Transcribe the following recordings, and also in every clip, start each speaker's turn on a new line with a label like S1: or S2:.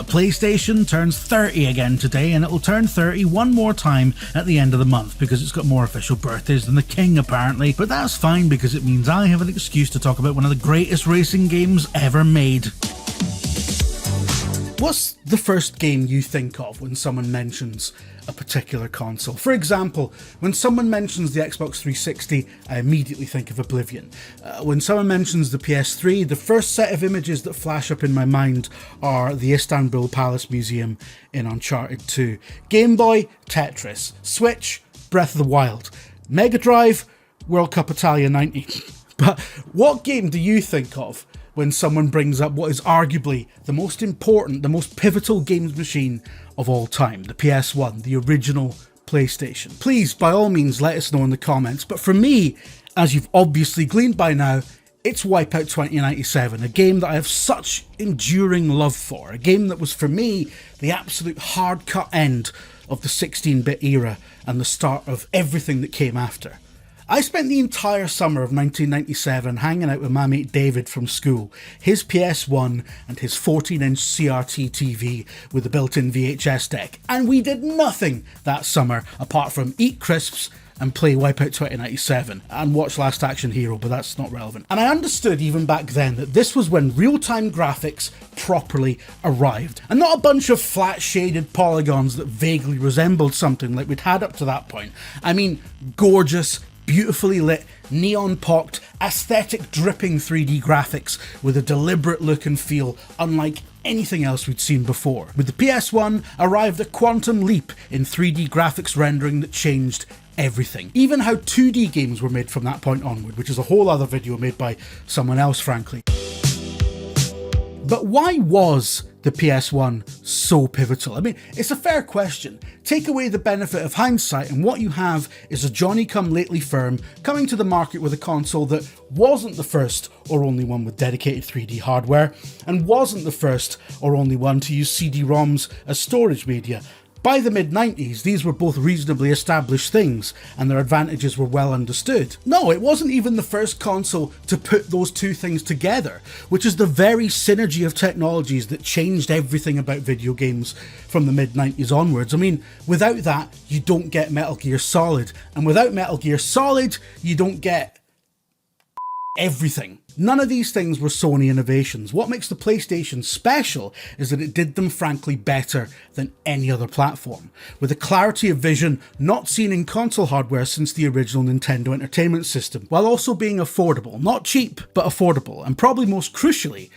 S1: the PlayStation turns 30 again today, and it'll turn 30 one more time at the end of the month because it's got more official birthdays than the King apparently, but that's fine because it means I have an excuse to talk about one of the greatest racing games ever made. What's the first game you think of when someone mentions a particular console? For example, when someone mentions the Xbox 360, I immediately think of Oblivion. When someone mentions the PS3, the first set of images that flash up in my mind are the Istanbul Palace Museum in Uncharted 2. Game Boy, Tetris. Switch, Breath of the Wild. Mega Drive, World Cup Italia 90. But what game do you think of when someone brings up what is arguably the most important, the most pivotal games machine of all time, the PS1, the original PlayStation? Please, by all means, let us know in the comments. But for me, as you've obviously gleaned by now, it's WipeOut 2097, a game that I have such enduring love for, a game that was for me the absolute hard-cut end of the 16-bit era and the start of everything that came after. I spent the entire summer of 1997 hanging out with my mate David from school, his PS1 and his 14-inch CRT TV with a built-in VHS deck, and we did nothing that summer apart from eat crisps and play WipeOut 2097 and watch Last Action Hero, but that's not relevant. And I understood even back then that this was when real-time graphics properly arrived, and not a bunch of flat shaded polygons that vaguely resembled something like we'd had up to that point. I mean gorgeous, beautifully lit, neon-pocked, aesthetic dripping 3D graphics with a deliberate look and feel unlike anything else we'd seen before. With the PS1 arrived a quantum leap in 3D graphics rendering that changed everything. Even how 2D games were made from that point onward, which is a whole other video made by someone else, frankly. But why was the PS1 so pivotal? I mean, it's a fair question. Take away the benefit of hindsight and what you have is a Johnny-come-lately firm coming to the market with a console that wasn't the first or only one with dedicated 3D hardware, and wasn't the first or only one to use CD-ROMs as storage media. By the mid-90s, these were both reasonably established things, and their advantages were well understood. No, it wasn't even the first console to put those two things together, which is the very synergy of technologies that changed everything about video games from the mid-90s onwards. I mean, without that, you don't get Metal Gear Solid, and without Metal Gear Solid, you don't get everything. None of these things were Sony innovations. What makes the PlayStation special is that it did them frankly better than any other platform, with a clarity of vision not seen in console hardware since the original Nintendo Entertainment System, while also being affordable. Not cheap, but affordable, and probably most crucially,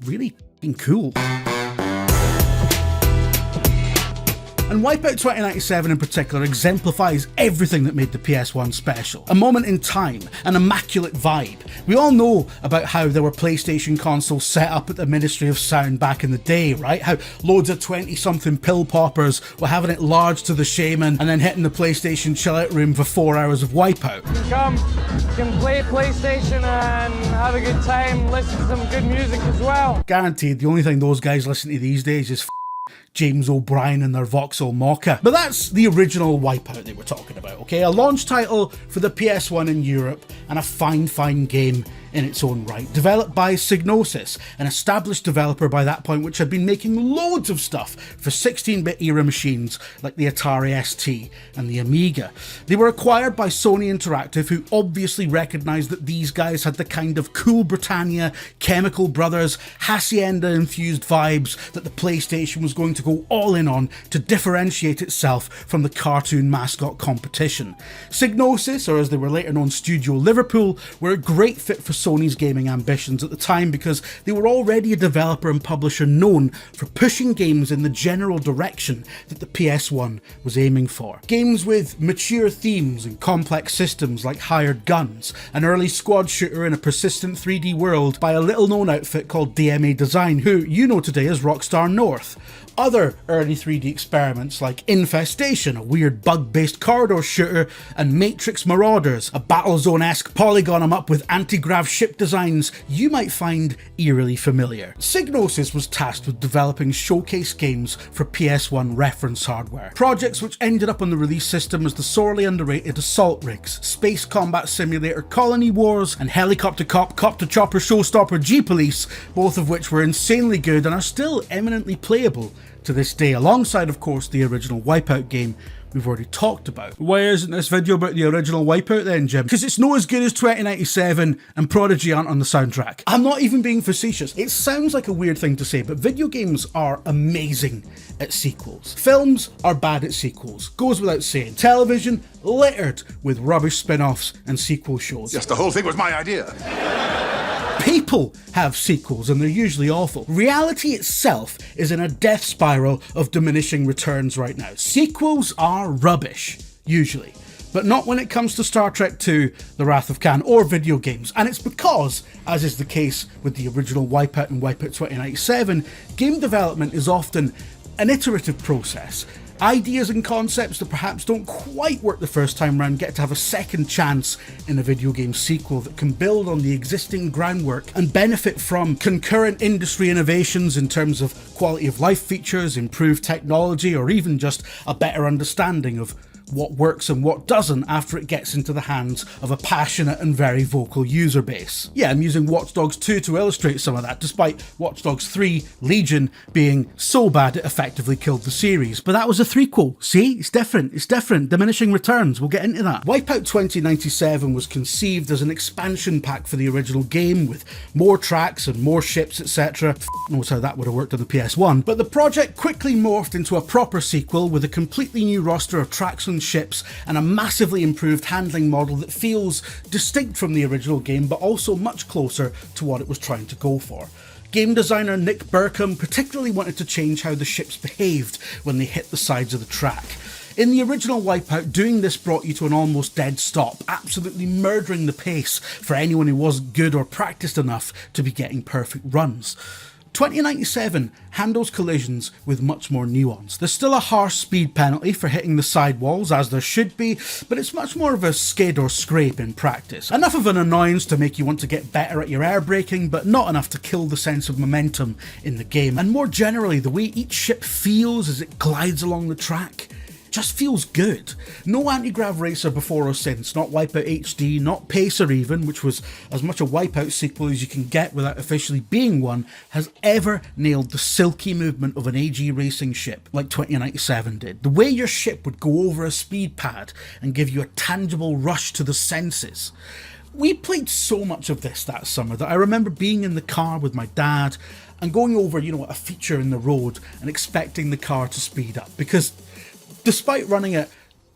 S1: really f***ing cool. And WipeOut 2097 in particular exemplifies everything that made the PS1 special. A moment in time, an immaculate vibe. We all know about how there were PlayStation consoles set up at the Ministry of Sound back in the day, right? How loads of 20-something pill poppers were having it large to the shaman and then hitting the PlayStation chill-out room for 4 hours of WipeOut.
S2: You can play PlayStation and have a good time, listen to some good music as well.
S1: Guaranteed, the only thing those guys listen to these days is James O'Brien and their Vauxhall Mocha. But that's the original WipeOut they were talking about, okay? A launch title for the PS1 in Europe, and a fine game in its own right. Developed by Psygnosis, an established developer by that point which had been making loads of stuff for 16-bit era machines like the Atari ST and the Amiga. They were acquired by Sony Interactive, who obviously recognised that these guys had the kind of cool Britannia, Chemical Brothers, Hacienda-infused vibes that the PlayStation was going to go all in on to differentiate itself from the cartoon mascot competition. Psygnosis, or as they were later known, Studio Liverpool, were a great fit for Sony's gaming ambitions at the time because they were already a developer and publisher known for pushing games in the general direction that the PS1 was aiming for. Games with mature themes and complex systems like Hired Guns, an early squad shooter in a persistent 3D world by a little known outfit called DMA Design, who you know today as Rockstar North. Other early 3D experiments like Infestation, a weird bug-based corridor shooter, and Matrix Marauders, a Battlezone-esque polygon 'em up with antigrav ship designs you might find eerily familiar. Psygnosis was tasked with developing showcase games for PS1 reference hardware, projects which ended up on the release system as the sorely underrated Assault Rigs, Space Combat Simulator, Colony Wars, and Helicopter Cop, Copter Chopper, Showstopper, G-Police, both of which were insanely good and are still eminently playable to this day, alongside of course the original Wipeout game we've already talked about. Why isn't this video about the original Wipeout then, Jim? Because it's not as good as 2097 and Prodigy aren't on the soundtrack. I'm not even being facetious. It sounds like a weird thing to say, but video games are amazing at sequels. Films are bad at sequels, goes without saying. Television, littered with rubbish spin-offs and sequel shows.
S3: Yes, the whole thing was my idea.
S1: People have sequels and they're usually awful. Reality itself is in a death spiral of diminishing returns right now. Sequels are rubbish, usually, but not when it comes to Star Trek II, The Wrath of Khan, or video games. And it's because, as is the case with the original Wipeout and Wipeout 2097, game development is often an iterative process. Ideas and concepts that perhaps don't quite work the first time round get to have a second chance in a video game sequel that can build on the existing groundwork and benefit from concurrent industry innovations in terms of quality of life features, improved technology, or even just a better understanding of what works and what doesn't after it gets into the hands of a passionate and very vocal user base. Yeah, I'm using Watch Dogs 2 to illustrate some of that, despite Watch Dogs 3 Legion being so bad it effectively killed the series. But that was a threequel. See? It's different. Diminishing returns. We'll get into that. Wipeout 2097 was conceived as an expansion pack for the original game with more tracks and more ships, etc. Knows how that would have worked on the PS1. But the project quickly morphed into a proper sequel with a completely new roster of tracks and ships and a massively improved handling model that feels distinct from the original game but also much closer to what it was trying to go for. Game designer Nick Burkham particularly wanted to change how the ships behaved when they hit the sides of the track. In the original Wipeout, doing this brought you to an almost dead stop, absolutely murdering the pace for anyone who wasn't good or practiced enough to be getting perfect runs. 2097 handles collisions with much more nuance. There's still a harsh speed penalty for hitting the sidewalls, as there should be, but it's much more of a skid or scrape in practice. Enough of an annoyance to make you want to get better at your air braking, but not enough to kill the sense of momentum in the game. And more generally, the way each ship feels as it glides along the track just feels good. No antigrav racer before or since, not WipeOut HD, not Pacer even, which was as much a Wipeout sequel as you can get without officially being one, has ever nailed the silky movement of an AG racing ship like 2097 did. The way your ship would go over a speed pad and give you a tangible rush to the senses. We played so much of this that summer that I remember being in the car with my dad and going over, a feature in the road and expecting the car to speed up, because despite running at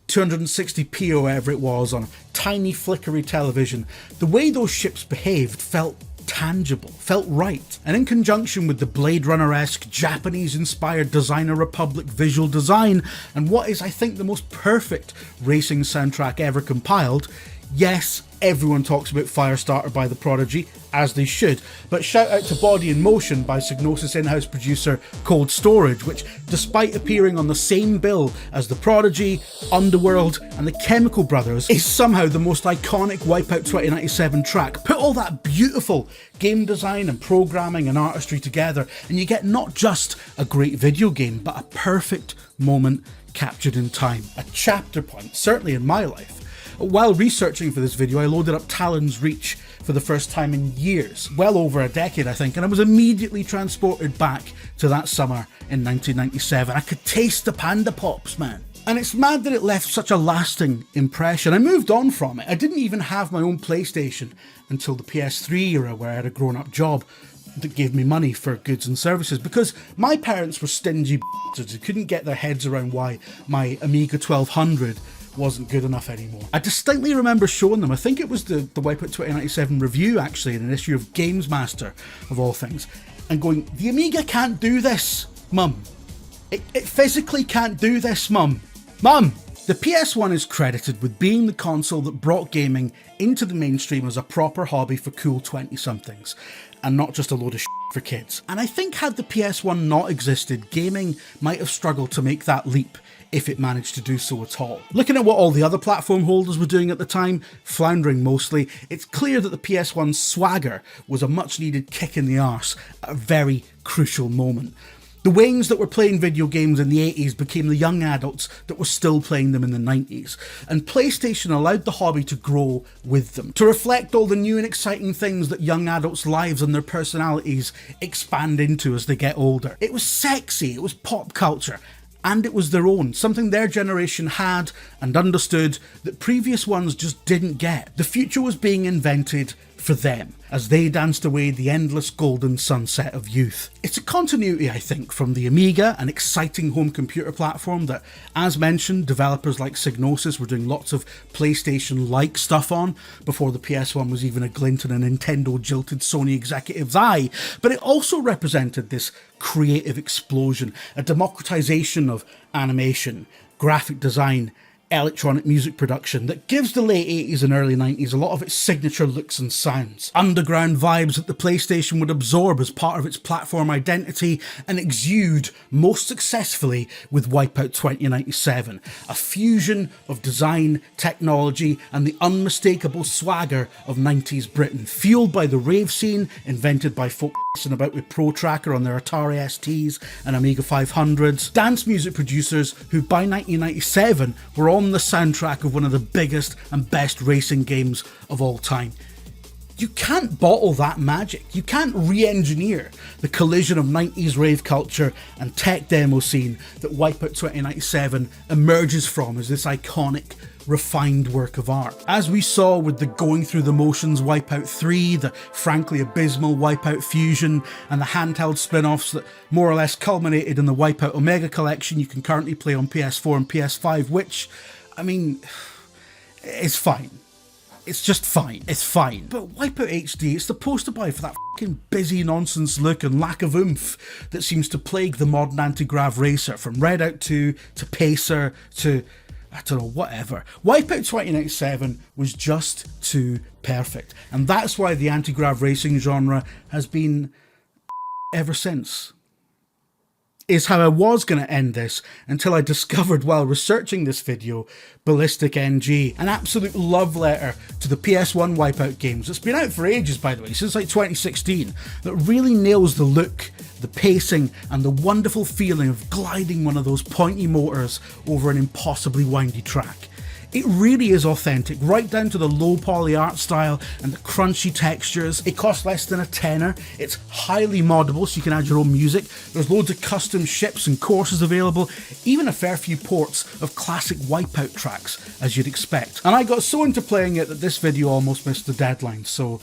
S1: 260p or whatever it was on a tiny flickery television, the way those ships behaved felt tangible, felt right. And in conjunction with the Blade Runner-esque Japanese-inspired Designer Republic visual design and what is, I think, the most perfect racing soundtrack ever compiled, yes, everyone talks about Firestarter by the Prodigy, as they should, but shout out to Body in Motion by Psygnosis in-house producer Cold Storage, which, despite appearing on the same bill as the Prodigy, Underworld and the Chemical Brothers, is somehow the most iconic Wipeout 2097 track. Put all that beautiful game design and programming and artistry together and you get not just a great video game, but a perfect moment captured in time. A chapter point, certainly in my life. While researching for this video, I loaded up Talon's Reach for the first time in years, well over a decade I think, and I was immediately transported back to that summer in 1997. I could taste the Panda Pops, man. And it's mad that it left such a lasting impression. I moved on from it. I didn't even have my own PlayStation until the PS3 era, where I had a grown-up job that gave me money for goods and services, because my parents were stingy bastards who couldn't get their heads around why my Amiga 1200 wasn't good enough anymore. I distinctly remember showing them, I think it was the Wipeout 2097 review actually, in an issue of Games Master of all things, and going, the Amiga can't do this, Mum. It physically can't do this, Mum. Mum! The PS1 is credited with being the console that brought gaming into the mainstream as a proper hobby for cool 20-somethings, and not just a load of shit for kids. And I think had the PS1 not existed, gaming might have struggled to make that leap, if it managed to do so at all. Looking at what all the other platform holders were doing at the time, floundering mostly, it's clear that the PS1's swagger was a much needed kick in the arse at a very crucial moment. The Waynes that were playing video games in the 80s became the young adults that were still playing them in the 90s, and PlayStation allowed the hobby to grow with them, to reflect all the new and exciting things that young adults' lives and their personalities expand into as they get older. It was sexy, it was pop culture, and it was their own, something their generation had and understood that previous ones just didn't get. The future was being invented for them, as they danced away the endless golden sunset of youth. It's a continuity, I think, from the Amiga, an exciting home computer platform that, as mentioned, developers like Psygnosis were doing lots of PlayStation-like stuff on before the PS1 was even a glint in a Nintendo-jilted Sony executive's eye, but it also represented this creative explosion, a democratization of animation, graphic design, electronic music production that gives the late 80s and early 90s a lot of its signature looks and sounds. Underground vibes that the PlayStation would absorb as part of its platform identity and exude most successfully with WipeOut 2097, a fusion of design, technology and the unmistakable swagger of 90s Britain, fueled by the rave scene invented by folk and about with Pro Tracker on their Atari STs and Amiga 500s, dance music producers who by 1997 were on the soundtrack of one of the biggest and best racing games of all time. You can't bottle that magic. You can't re-engineer the collision of 90s rave culture and tech demo scene that WipeOut 2097 emerges from as this iconic, refined work of art. As we saw with the going through the motions WipeOut 3, the frankly abysmal WipeOut Fusion, and the handheld spin-offs that more or less culminated in the WipeOut Omega collection you can currently play on PS4 and PS5, which, I mean, is fine. It's just fine. It's fine. But WipeOut HD, it's the poster boy for that fucking busy nonsense look and lack of oomph that seems to plague the modern antigrav racer, from Redout 2 to Pacer to, I don't know, whatever. WipeOut 2097 was just too perfect. And that's why the antigrav racing genre has been ever since. Is how I was going to end this until I discovered while researching this video BallisticNG, an absolute love letter to the PS1 WipeOut games. It's been out for ages, by the way, since like 2016, that really nails the look, the pacing and the wonderful feeling of gliding one of those pointy motors over an impossibly windy track. It really is authentic, right down to the low poly art style and the crunchy textures. It costs less than a tenner. It's highly moddable, so you can add your own music. There's loads of custom ships and courses available, even a fair few ports of classic WipeOut tracks, as you'd expect. And I got so into playing it that this video almost missed the deadline, so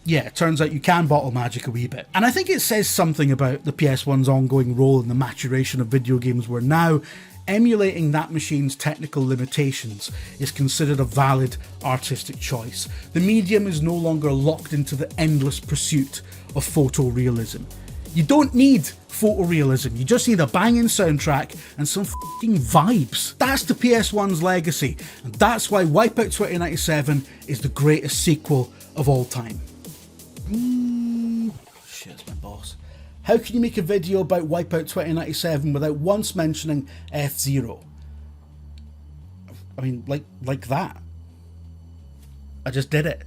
S1: yeah, it turns out you can bottle magic a wee bit. And I think it says something about the PS1's ongoing role in the maturation of video games, where now emulating that machine's technical limitations is considered a valid artistic choice. The medium is no longer locked into the endless pursuit of photorealism. You don't need photorealism, you just need a banging soundtrack and some f***ing vibes. That's the PS1's legacy, and that's why WipeOut 2097 is the greatest sequel of all time. Shit, it's my boss. How can you make a video about WipeOut 2097 without once mentioning F-Zero? I mean, like that. I just did it.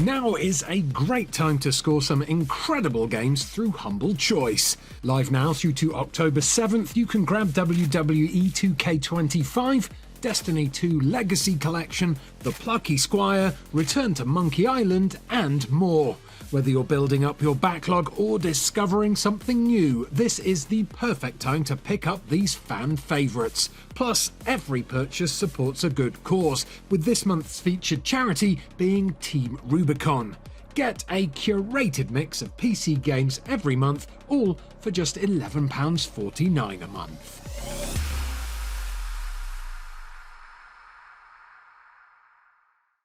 S3: Now is a great time to score some incredible games through Humble Choice. Live now through to October 7th, you can grab WWE 2K25, Destiny 2 Legacy Collection, The Plucky Squire, Return to Monkey Island, and more. Whether you're building up your backlog or discovering something new, this is the perfect time to pick up these fan favourites. Plus, every purchase supports a good cause, with this month's featured charity being Team Rubicon. Get a curated mix of PC games every month, all for just £11.49 a month.